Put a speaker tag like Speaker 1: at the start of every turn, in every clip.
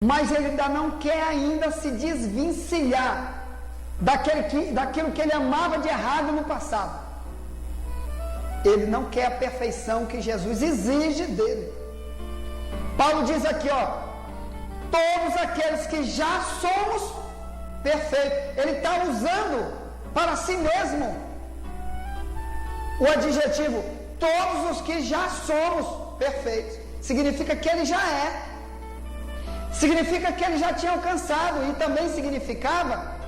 Speaker 1: mas ele ainda não quer ainda se desvencilhar daquilo que ele amava de errado no passado. Ele não quer a perfeição que Jesus exige dele. Paulo diz aqui, todos aqueles que já somos perfeitos. Ele está usando para si mesmo o adjetivo todos os que já somos perfeitos. Significa que ele já é. Significa que ele já tinha alcançado. E também significava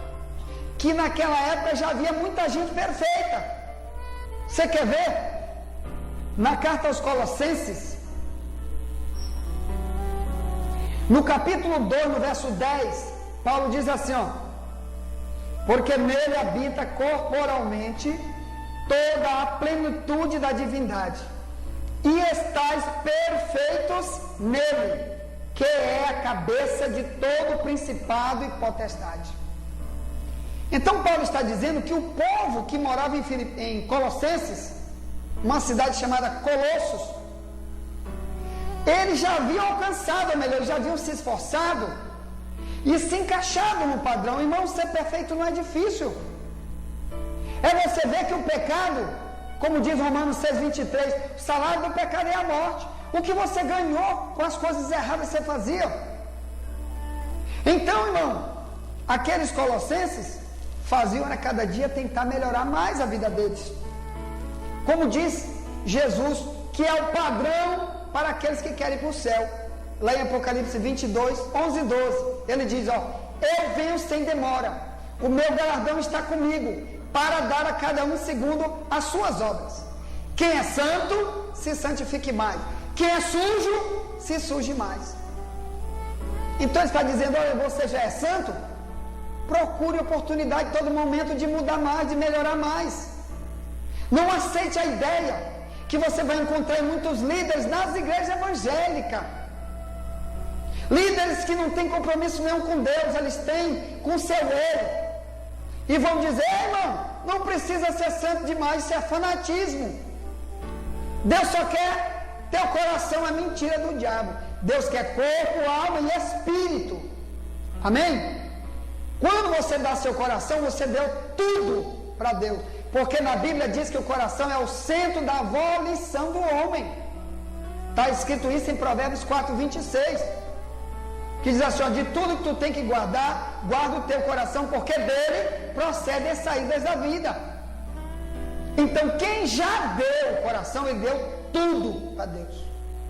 Speaker 1: que naquela época já havia muita gente perfeita. Você quer ver? Na carta aos Colossenses, no capítulo 2, no verso 10, Paulo diz assim, porque nele habita corporalmente toda a plenitude da divindade, e estáis perfeitos nele, que é a cabeça de todo principado e potestade. Então Paulo está dizendo que o povo que morava em Colossenses, uma cidade chamada Colossos, eles já haviam alcançado, ou melhor, já haviam se esforçado e se encaixado no padrão. Irmão, ser perfeito não é difícil. É você ver que o pecado, como diz Romanos 6,23, o salário do pecado é a morte. O que você ganhou com as coisas erradas que você fazia. Então, irmão, aqueles colossenses faziam a cada dia tentar melhorar mais a vida deles. Como diz Jesus, que é o padrão para aqueles que querem ir para o céu. Lá em Apocalipse 22, 11 e 12, ele diz, eu venho sem demora, o meu galardão está comigo, para dar a cada um segundo as suas obras. Quem é santo, se santifique mais. Quem é sujo, se suje mais. Então ele está dizendo, olha, você já é santo? Procure oportunidade em todo momento de mudar mais, de melhorar mais. Não aceite a ideia que você vai encontrar muitos líderes nas igrejas evangélicas. Líderes que não têm compromisso nenhum com Deus, eles têm com o seu eu. E vão dizer, irmão, não precisa ser santo demais, isso é fanatismo. Deus só quer teu coração, é mentira do diabo. Deus quer corpo, alma e espírito. Amém? Quando você dá seu coração, você deu tudo para Deus. Porque na Bíblia diz que o coração é o centro da volição do homem. Está escrito isso em Provérbios 4:26. Que diz assim, de tudo que tu tem que guardar, guarda o teu coração, porque dele procedem as saídas da vida. Então quem já deu o coração, ele deu tudo para Deus.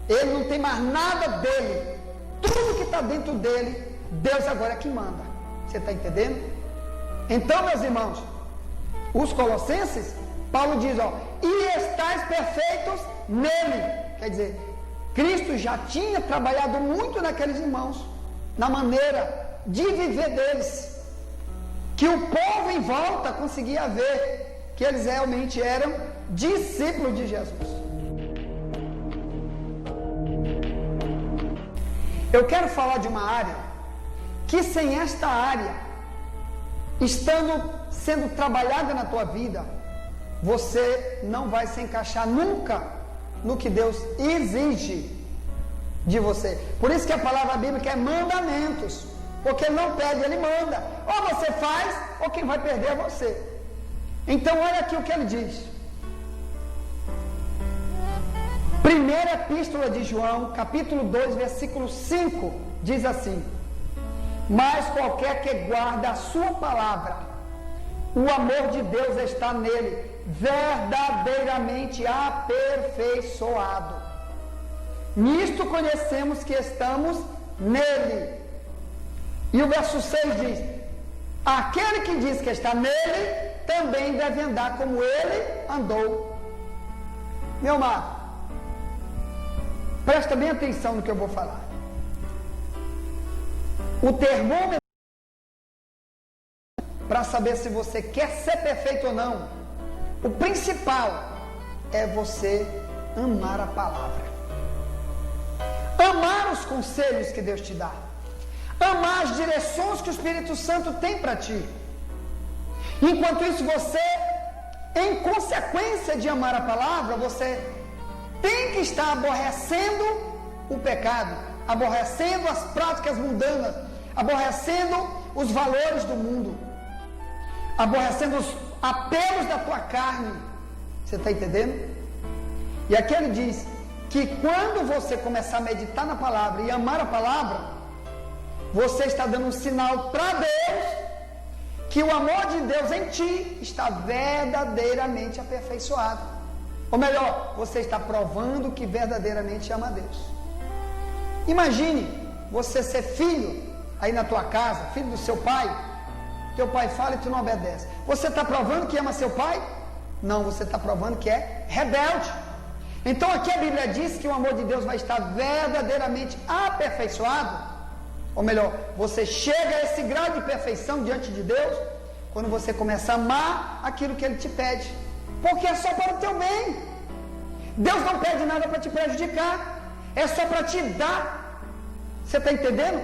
Speaker 1: Ele não tem mais nada dele. Tudo que está dentro dele, Deus agora é que manda. Você está entendendo? Então, meus irmãos, os colossenses, Paulo diz, e estáis perfeitos nele. Quer dizer, Cristo já tinha trabalhado muito naqueles irmãos, na maneira de viver deles, que o povo em volta conseguia ver que eles realmente eram discípulos de Jesus. Eu quero falar de uma área que sem esta área, sendo trabalhada na tua vida, você não vai se encaixar nunca no que Deus exige de você. Por isso que a palavra bíblica é mandamentos, porque Ele não pede, Ele manda. Ou você faz, ou quem vai perder é você. Então olha aqui o que Ele diz. Primeira Epístola de João, capítulo 2, versículo 5, diz assim, mas qualquer que guarda a sua palavra, o amor de Deus está nele, verdadeiramente aperfeiçoado. Nisto conhecemos que estamos nele. E o verso 6 diz, aquele que diz que está nele, também deve andar como ele andou. Meu amado, presta bem atenção no que eu vou falar. O termômetro para saber se você quer ser perfeito ou não, o principal é você amar a palavra, amar os conselhos que Deus te dá, amar as direções que o Espírito Santo tem para ti. Enquanto isso, você, em consequência de amar a palavra, você tem que estar aborrecendo o pecado, aborrecendo as práticas mundanas, aborrecendo os valores do mundo, aborrecendo os apelos da tua carne. Você está entendendo? E aqui ele diz que quando você começar a meditar na palavra e amar a palavra, você está dando um sinal para Deus que o amor de Deus em ti está verdadeiramente aperfeiçoado. Ou melhor, você está provando que verdadeiramente ama a Deus. Imagine você ser filho aí na tua casa, filho do seu pai. Teu pai fala e tu não obedece. Você está provando que ama seu pai? Não, você está provando que é rebelde. Então aqui a Bíblia diz que o amor de Deus vai estar verdadeiramente aperfeiçoado. Ou melhor, você chega a esse grau de perfeição diante de Deus quando você começa a amar aquilo que Ele te pede, porque é só para o teu bem. Deus não pede nada para te prejudicar, é só para te dar. Você está entendendo?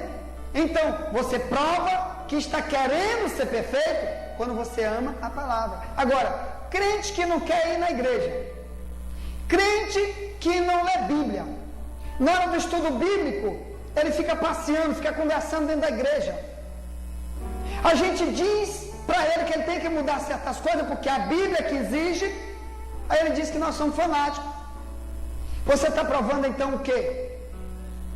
Speaker 1: Então você prova que está querendo ser perfeito quando você ama a palavra. Agora, crente que não quer ir na igreja, crente que não lê Bíblia, na hora do estudo bíblico ele fica passeando, fica conversando dentro da igreja. A gente diz para ele que ele tem que mudar certas coisas porque a Bíblia que exige. Aí ele diz que nós somos fanáticos. Você está provando então o quê?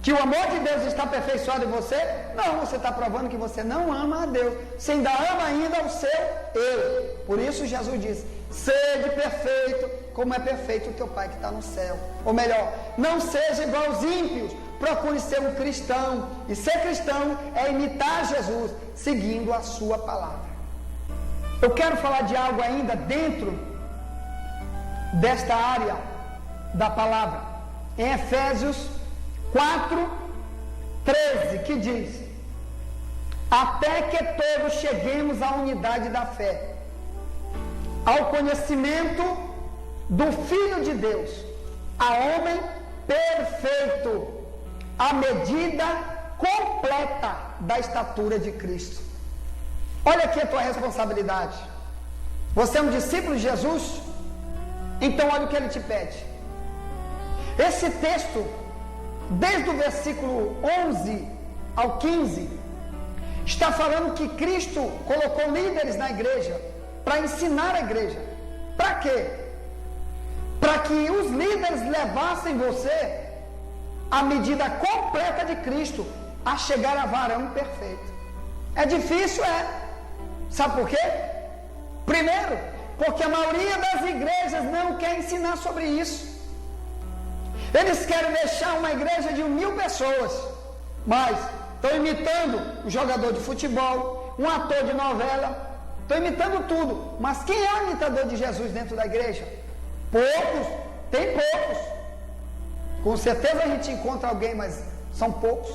Speaker 1: Que o amor de Deus está aperfeiçoado em você? Não, você está provando que você não ama a Deus. Você ainda ama ainda o seu eu. Por isso Jesus diz: sede perfeito, como é perfeito o teu Pai que está no céu. Ou melhor, não seja igual aos ímpios. Procure ser um cristão. E ser cristão é imitar Jesus, seguindo a sua palavra. Eu quero falar de algo ainda dentro desta área da palavra. Em Efésios 4:13, que diz: até que todos cheguemos à unidade da fé, ao conhecimento do Filho de Deus, a homem perfeito, a medida completa da estatura de Cristo. Olha aqui a tua responsabilidade. Você é um discípulo de Jesus? Então olha o que ele te pede. Esse texto, desde o versículo 11 ao 15, está falando que Cristo colocou líderes na igreja para ensinar a igreja. Para quê? Para que os líderes levassem você à medida completa de Cristo, a chegar a varão perfeito. É difícil, é. Sabe por quê? Primeiro, porque a maioria das igrejas não quer ensinar sobre isso. Eles querem deixar uma igreja de 1000 pessoas, mas estão imitando um jogador de futebol, um ator de novela, estão imitando tudo. Mas quem é o imitador de Jesus dentro da igreja? Poucos, tem poucos. Com certeza a gente encontra alguém, mas são poucos.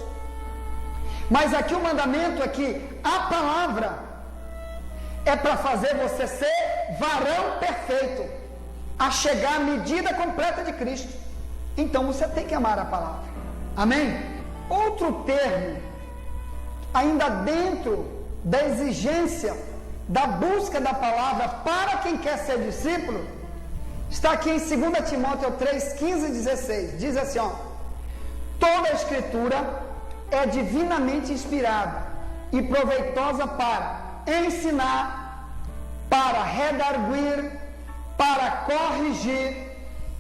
Speaker 1: Mas aqui o mandamento é que a palavra é para fazer você ser varão perfeito, a chegar à medida completa de Cristo. Então você tem que amar a palavra. Amém? Outro termo, ainda dentro da exigência da busca da palavra para quem quer ser discípulo, está aqui em 2 Timóteo 3:15 e 16. Diz assim, ó: toda a escritura é divinamente inspirada e proveitosa para ensinar, para redarguir, para corrigir,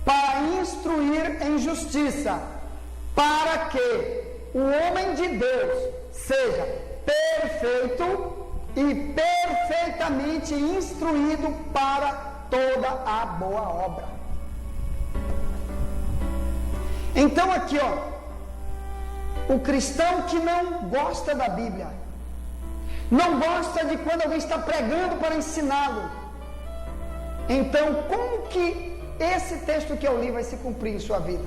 Speaker 1: para instruir em justiça, para que o homem de Deus seja perfeito e perfeitamente instruído para toda a boa obra. Então aqui, ó, o cristão que não gosta da Bíblia, não gosta de quando alguém está pregando para ensiná-lo, então como que esse texto que eu li vai se cumprir em sua vida?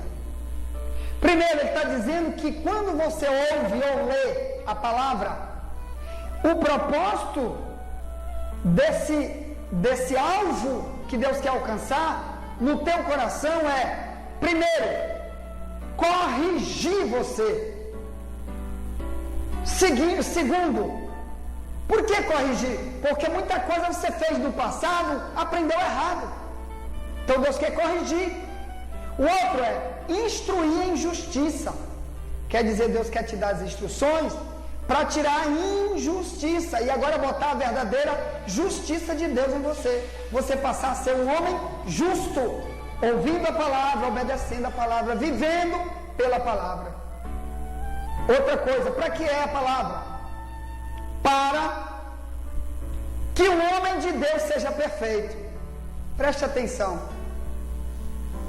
Speaker 1: Primeiro, ele está dizendo que quando você ouve ou lê a palavra, o propósito desse alvo que Deus quer alcançar no teu coração é, primeiro, corrigir você. Segundo, por que corrigir? Porque muita coisa você fez no passado, aprendeu errado. Então Deus quer corrigir. O outro é instruir em justiça. quer dizer, Deus quer te dar as instruções para tirar a injustiça e agora botar a verdadeira justiça de Deus em você. Você passar a ser um homem justo, ouvindo a palavra, obedecendo a palavra, vivendo pela palavra. Outra coisa, para que é a palavra? Para que o homem de Deus seja perfeito. Preste atenção.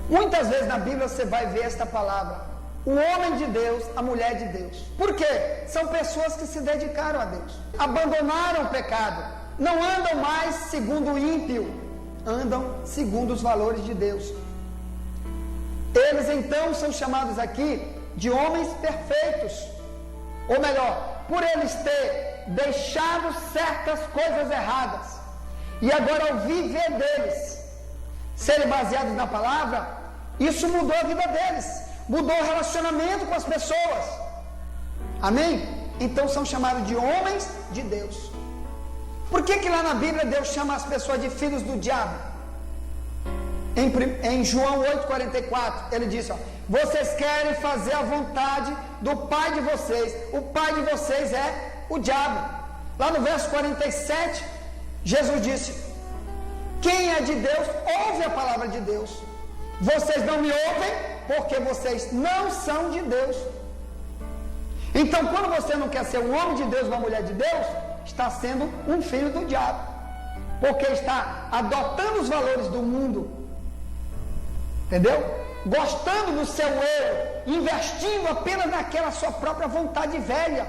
Speaker 1: Muitas vezes na Bíblia você vai ver esta palavra: o homem de Deus, a mulher de Deus. Por quê? São pessoas que se dedicaram a Deus, abandonaram o pecado, não andam mais segundo o ímpio, andam segundo os valores de Deus. Eles então são chamados aqui de homens perfeitos, ou melhor, por eles ter deixado certas coisas erradas e agora ao viver deles serem baseados na palavra, isso mudou a vida deles, mudou o relacionamento com as pessoas. Amém? Então são chamados de homens de Deus. Por que lá na Bíblia Deus chama as pessoas de filhos do diabo? Em João 8,44 ele diz: vocês querem fazer a vontade do pai de vocês, o pai de vocês é o diabo. Lá no verso 47 Jesus disse: quem é de Deus ouve a palavra de Deus. Vocês não me ouvem porque vocês não são de Deus. Então, quando você não quer ser um homem de Deus, uma mulher de Deus, está sendo um filho do diabo, porque está adotando os valores do mundo, entendeu? Gostando do seu eu, investindo apenas naquela sua própria vontade velha,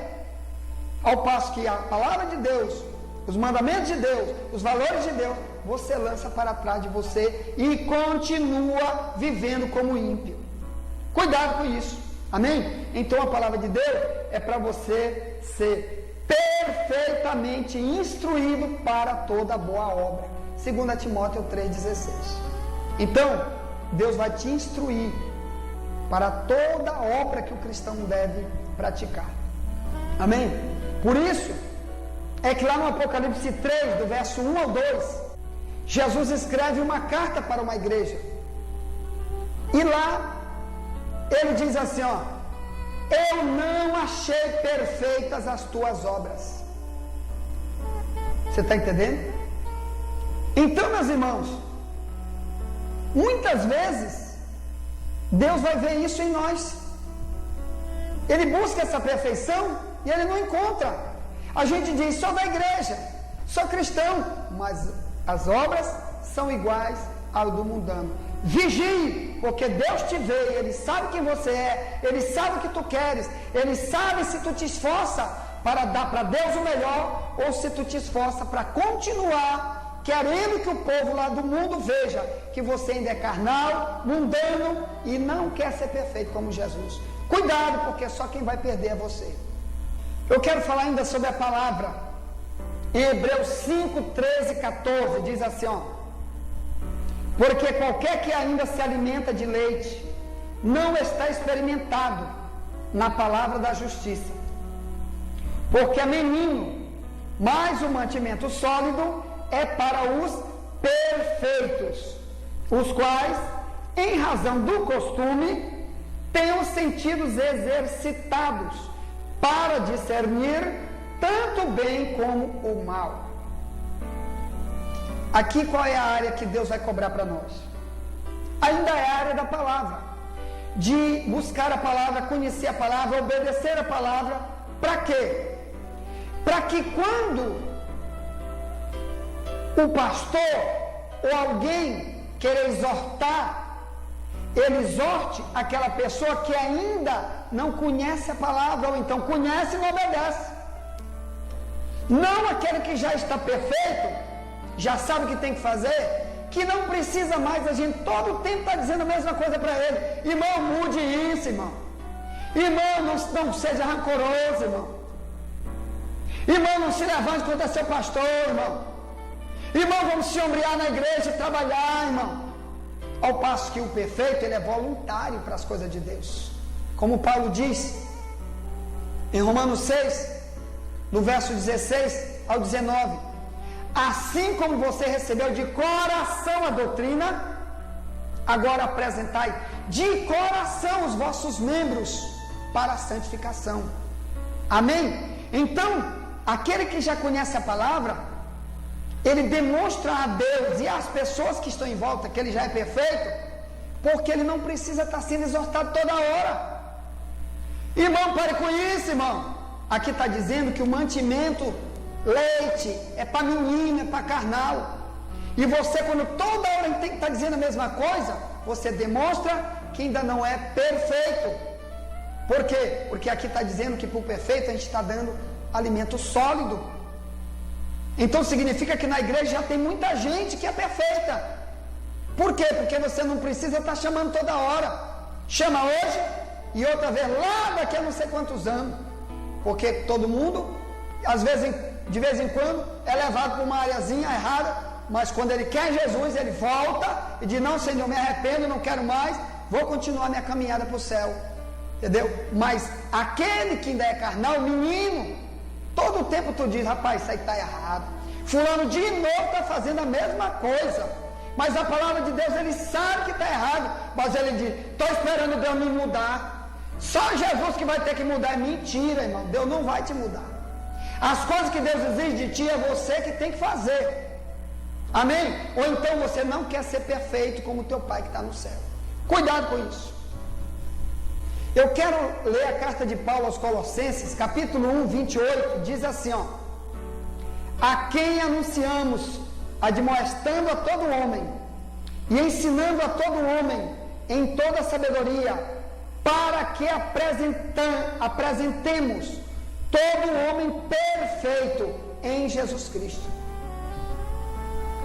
Speaker 1: ao passo que a palavra de Deus, os mandamentos de Deus, os valores de Deus, você lança para trás de você e continua vivendo como ímpio. Cuidado com isso, amém? Então a palavra de Deus é para você ser perfeitamente instruído para toda boa obra. 2 Timóteo 3,16. Então, Deus vai te instruir para toda obra que o cristão deve praticar. Amém? Por isso, é que lá no Apocalipse 3, do verso 1 ao 2, Jesus escreve uma carta para uma igreja. E lá, ele diz assim, eu não achei perfeitas as tuas obras. Você está entendendo? Então, meus irmãos, muitas vezes, Deus vai ver isso em nós. Ele busca essa perfeição e ele não encontra. A gente diz, sou da igreja, sou cristão, mas as obras são iguais ao do mundano. Vigie, porque Deus te vê, Ele sabe quem você é, Ele sabe o que tu queres, Ele sabe se tu te esforça para dar para Deus o melhor, ou se tu te esforça para continuar querendo que o povo lá do mundo veja que você ainda é carnal, mundano e não quer ser perfeito como Jesus. Cuidado, porque só quem vai perder é você. Eu quero falar ainda sobre a palavra. Em Hebreus 5, 13 e 14 diz assim, porque qualquer que ainda se alimenta de leite não está experimentado na palavra da justiça, porque é menino, mas o mantimento sólido é para os perfeitos, os quais, em razão do costume, têm os sentidos exercitados para discernir tanto o bem como o mal. Aqui qual é a área que Deus vai cobrar para nós? Ainda é a área da palavra, de buscar a palavra, conhecer a palavra, obedecer a palavra. Para quê? Para que quando o pastor ou alguém querer exortar, ele exorte aquela pessoa que ainda não conhece a palavra, ou então conhece e não obedece. Não aquele que já está perfeito, já sabe o que tem que fazer, que não precisa mais, a gente todo o tempo está dizendo a mesma coisa para ele. Irmão, mude isso, irmão. Irmão, não seja rancoroso, irmão. Irmão, não se levante contra seu pastor, irmão. Irmão, vamos se ombrear na igreja e trabalhar, irmão. Ao passo que o perfeito, ele é voluntário para as coisas de Deus. Como Paulo diz em Romanos 6, no verso 16 ao 19, assim como você recebeu de coração a doutrina, agora apresentai de coração os vossos membros para a santificação. Amém? Então, aquele que já conhece a palavra, ele demonstra a Deus e às pessoas que estão em volta que ele já é perfeito, porque ele não precisa estar sendo exortado toda hora. Irmão, pare com isso, irmão. Aqui está dizendo que o mantimento, leite, é para menino, é para carnal. E você, quando toda hora tem que estar dizendo a mesma coisa, você demonstra que ainda não é perfeito. Por quê? Porque aqui está dizendo que para o perfeito a gente está dando alimento sólido. Então significa que na igreja já tem muita gente que é perfeita. Por quê? Porque você não precisa estar chamando toda hora. Chama hoje e outra vez lá daqui a não sei quantos anos. Porque todo mundo, às vezes, de vez em quando, é levado para uma areazinha errada, mas quando ele quer Jesus, ele volta e diz: não, Senhor, me arrependo, não quero mais, vou continuar minha caminhada para o céu. Entendeu? Mas aquele que ainda é carnal, menino, todo o tempo tu diz: rapaz, isso aí está errado. Fulano de novo está fazendo a mesma coisa. Mas a palavra de Deus, ele sabe que está errado, mas ele diz: estou esperando Deus me mudar. Só Jesus que vai ter que mudar. É mentira, irmão. Deus não vai te mudar. As coisas que Deus exige de ti é você que tem que fazer. Amém? Ou então você não quer ser perfeito como teu pai que está no céu. Cuidado com isso. Eu quero ler a carta de Paulo aos Colossenses, capítulo 1, 28, diz assim, ó: a quem anunciamos, admoestando a todo homem e ensinando a todo homem em toda sabedoria, para que apresentemos todo homem perfeito em Jesus Cristo.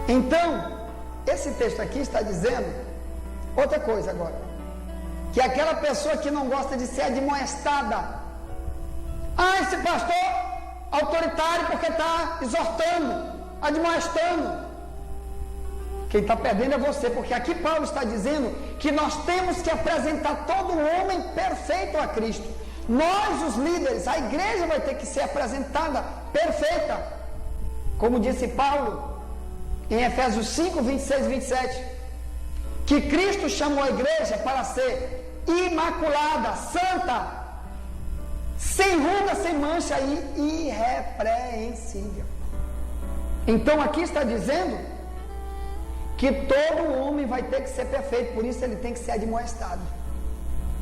Speaker 1: Então, esse texto aqui está dizendo outra coisa agora, que aquela pessoa que não gosta de ser admoestada, esse pastor autoritário porque está exortando, admoestando. Quem está perdendo é você, porque aqui Paulo está dizendo que nós temos que apresentar todo homem perfeito a Cristo. Nós, os líderes, a igreja vai ter que ser apresentada perfeita, como disse Paulo em Efésios 5, 26 e 27, que Cristo chamou a igreja para ser imaculada, santa, sem ruga, sem mancha e irrepreensível. Então aqui está dizendo que todo homem vai ter que ser perfeito, por isso ele tem que ser admoestado.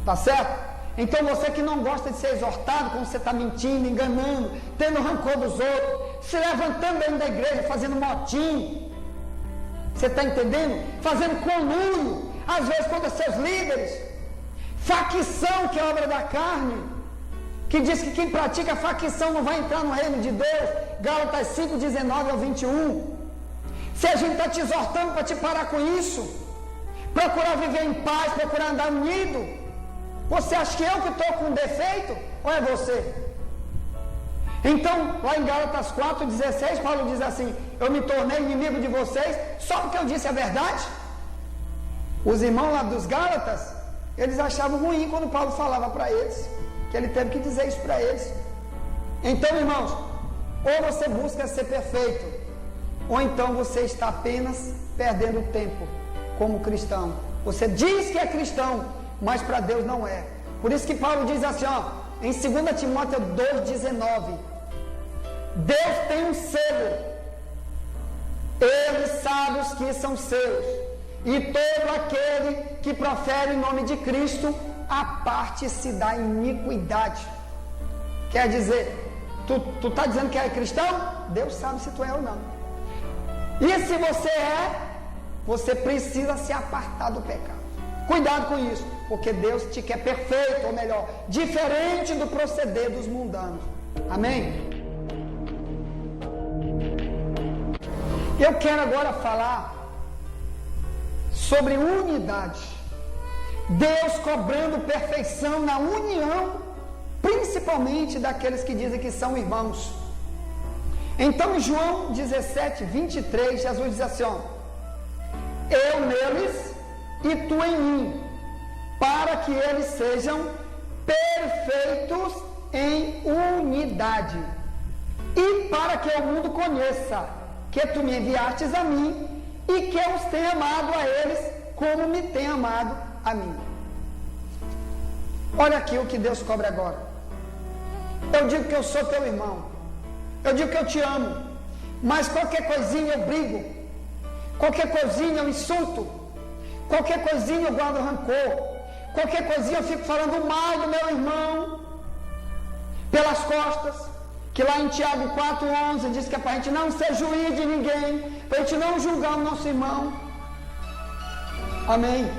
Speaker 1: Tá certo? Então você que não gosta de ser exortado, como você está mentindo, enganando, tendo rancor dos outros, se levantando dentro da igreja, fazendo motim, você está entendendo? Fazendo conluio, às vezes contra seus líderes, facção, que é obra da carne, que diz que quem pratica facção não vai entrar no reino de Deus, Gálatas 5, 19 ao 21. Se a gente está te exortando para te parar com isso, procurar viver em paz, procurar andar unido, você acha que eu que estou com defeito? Ou é você? Então, lá em Gálatas 4, 16, Paulo diz assim: eu me tornei inimigo de vocês só porque eu disse a verdade? Os irmãos lá dos Gálatas, eles achavam ruim quando Paulo falava para eles, que ele teve que dizer isso para eles. Então, irmãos, ou você busca ser perfeito, ou então você está apenas perdendo tempo como cristão. Você diz que é cristão, mas para Deus não é. Por isso que Paulo diz assim, ó, em 2 Timóteo 2,19: Deus tem um selo, Ele sabe os que são seus, e todo aquele que profere o nome de Cristo aparte-se da iniquidade. Quer dizer, tu está dizendo que é cristão? Deus sabe se tu é ou não. E se você é, você precisa se apartar do pecado. Cuidado com isso, porque Deus te quer perfeito, ou melhor, diferente do proceder dos mundanos. Amém? Eu quero agora falar sobre unidade. Deus cobrando perfeição na união, principalmente daqueles que dizem que são irmãos. Então, em João 17, 23, Jesus diz assim, ó: eu neles e tu em mim, para que eles sejam perfeitos em unidade, e para que o mundo conheça que tu me enviastes a mim, e que eu os tenha amado a eles, como me tem amado a mim. Olha aqui o que Deus cobra agora. Eu digo que eu sou teu irmão, eu digo que eu te amo, mas qualquer coisinha eu brigo, qualquer coisinha eu insulto, qualquer coisinha eu guardo rancor, qualquer coisinha eu fico falando mal do meu irmão pelas costas, que lá em Tiago 4,11 diz que é para a gente não ser juiz de ninguém, para a gente não julgar o nosso irmão. Amém?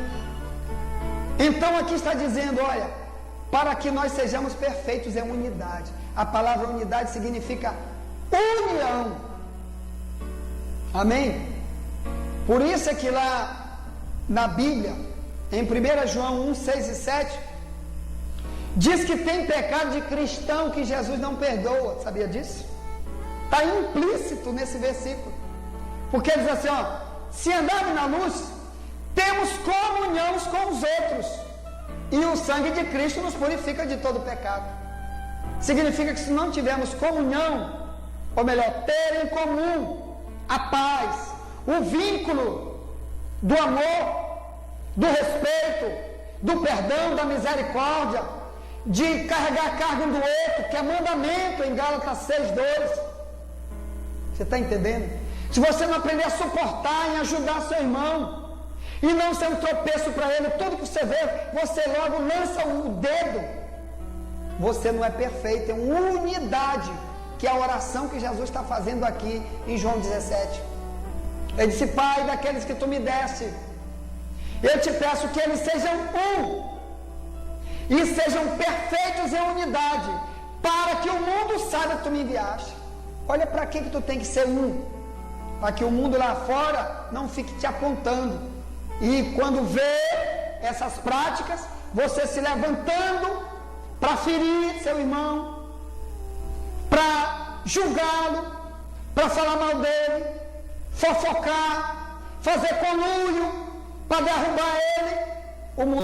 Speaker 1: Então aqui está dizendo, olha, para que nós sejamos perfeitos em unidade. A palavra unidade significa união. Amém? Por isso é que lá na Bíblia, em 1 João 1, 6 e 7, diz que tem pecado de cristão que Jesus não perdoa. Sabia disso? Está implícito nesse versículo. Porque diz assim, ó, se andarmos na luz, temos comunhão uns com os outros, e o sangue de Cristo nos purifica de todo pecado. Significa que se não tivermos comunhão, ou melhor, ter em comum a paz, o vínculo do amor, do respeito, do perdão, da misericórdia, de carregar a carga um do outro, que é mandamento em Gálatas 6:2. Você está entendendo? Se você não aprender a suportar e ajudar seu irmão, e não ser um tropeço para ele, tudo que você vê, você logo lança o dedo, você não é perfeito, é uma unidade, que é a oração que Jesus está fazendo aqui em João 17. Ele disse, Pai, daqueles que tu me deste, eu te peço que eles sejam um, e sejam perfeitos em unidade, para que o mundo saiba que tu me enviaste. Olha para que tu tem que ser um, para que o mundo lá fora não fique te apontando, e quando vê essas práticas, você se levantando para ferir seu irmão, para julgá-lo, para falar mal dele, fofocar, fazer conluio para derrubar ele, o mundo